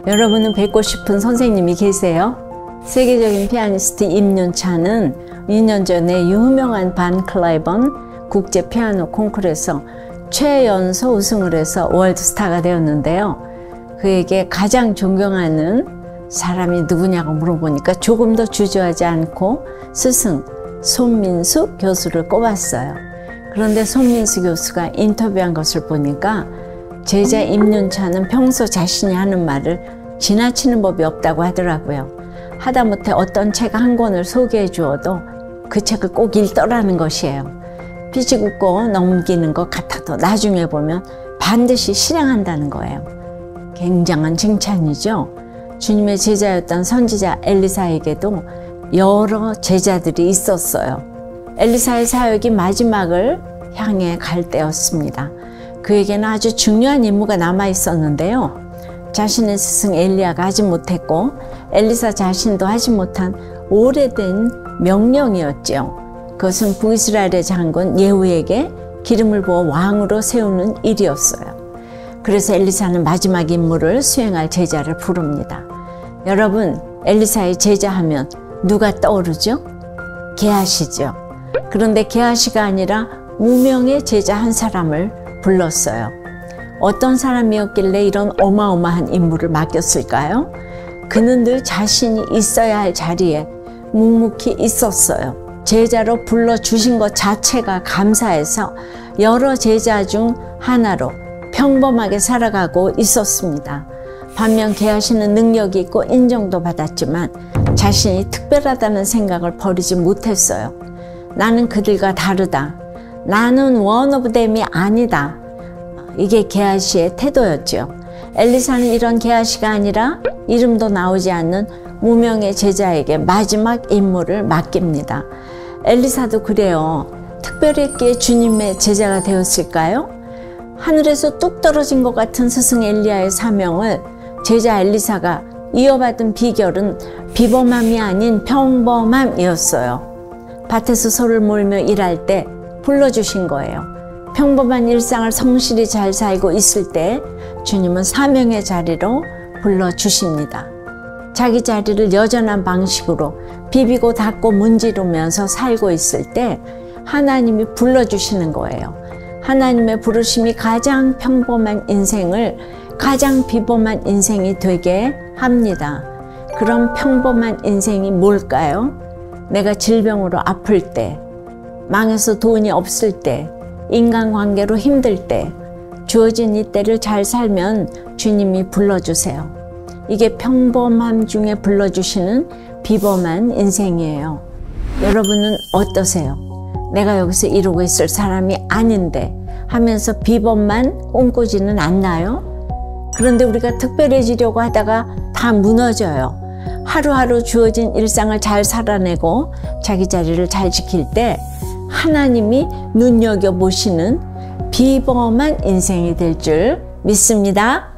여러분은 뵙고 싶은 선생님이 계세요? 세계적인 피아니스트 임윤찬은 2년 전에 유명한 반 클라이번 국제 피아노 콩쿠르에서 최연소 우승을 해서 월드스타가 되었는데요. 그에게 가장 존경하는 사람이 누구냐고 물어보니까 조금 더 주저하지 않고 스승 손민수 교수를 꼽았어요. 그런데 손민수 교수가 인터뷰한 것을 보니까 제자 임윤찬은 평소 자신이 하는 말을 지나치는 법이 없다고 하더라고요. 하다못해 어떤 책 한 권을 소개해 주어도 그 책을 꼭 읽더라는 것이에요. 삐지고 넘기는 것 같아도 나중에 보면 반드시 실행한다는 거예요. 굉장한 칭찬이죠. 주님의 제자였던 선지자 엘리사에게도 여러 제자들이 있었어요. 엘리사의 사역이 마지막을 향해 갈 때였습니다. 그에게는 아주 중요한 임무가 남아 있었는데요. 자신의 스승 엘리야가 하지 못했고 엘리사 자신도 하지 못한 오래된 명령이었죠. 그것은 북이스라엘의 장군 예후에게 기름을 부어 왕으로 세우는 일이었어요. 그래서 엘리사는 마지막 임무를 수행할 제자를 부릅니다. 여러분, 엘리사의 제자하면 누가 떠오르죠? 게하시죠. 그런데 게하시가 아니라 무명의 제자 한 사람을 불렀어요. 어떤 사람이었길래 이런 어마어마한 임무를 맡겼을까요? 그는 늘 자신이 있어야 할 자리에 묵묵히 있었어요. 제자로 불러주신 것 자체가 감사해서 여러 제자 중 하나로 평범하게 살아가고 있었습니다. 반면 게하시는 능력이 있고 인정도 받았지만 자신이 특별하다는 생각을 버리지 못했어요. 나는 그들과 다르다. 나는 원 오브 댐이 아니다. 이게 게하시의 태도였죠. 엘리사는 이런 게하시가 아니라 이름도 나오지 않는 무명의 제자에게 마지막 임무를 맡깁니다. 엘리사도 그래요. 특별했기에 주님의 제자가 되었을까요? 하늘에서 뚝 떨어진 것 같은 스승 엘리야의 사명을 제자 엘리사가 이어받은 비결은 비범함이 아닌 평범함이었어요. 밭에서 소를 몰며 일할 때 불러주신 거예요. 평범한 일상을 성실히 잘 살고 있을 때 주님은 사명의 자리로 불러주십니다. 자기 자리를 여전한 방식으로 비비고 닦고 문지르면서 살고 있을 때 하나님이 불러주시는 거예요. 하나님의 부르심이 가장 평범한 인생을 가장 비범한 인생이 되게 합니다. 그런 평범한 인생이 뭘까요? 내가 질병으로 아플 때, 망해서 돈이 없을 때, 인간관계로 힘들 때, 주어진 이때를 잘 살면 주님이 불러주세요. 이게 평범함 중에 불러주시는 비범한 인생이에요. 여러분은 어떠세요? 내가 여기서 이러고 있을 사람이 아닌데 하면서 비범만 꿈꾸지는 않나요? 그런데 우리가 특별해지려고 하다가 다 무너져요. 하루하루 주어진 일상을 잘 살아내고 자기 자리를 잘 지킬 때 하나님이 눈여겨보시는 비범한 인생이 될 줄 믿습니다.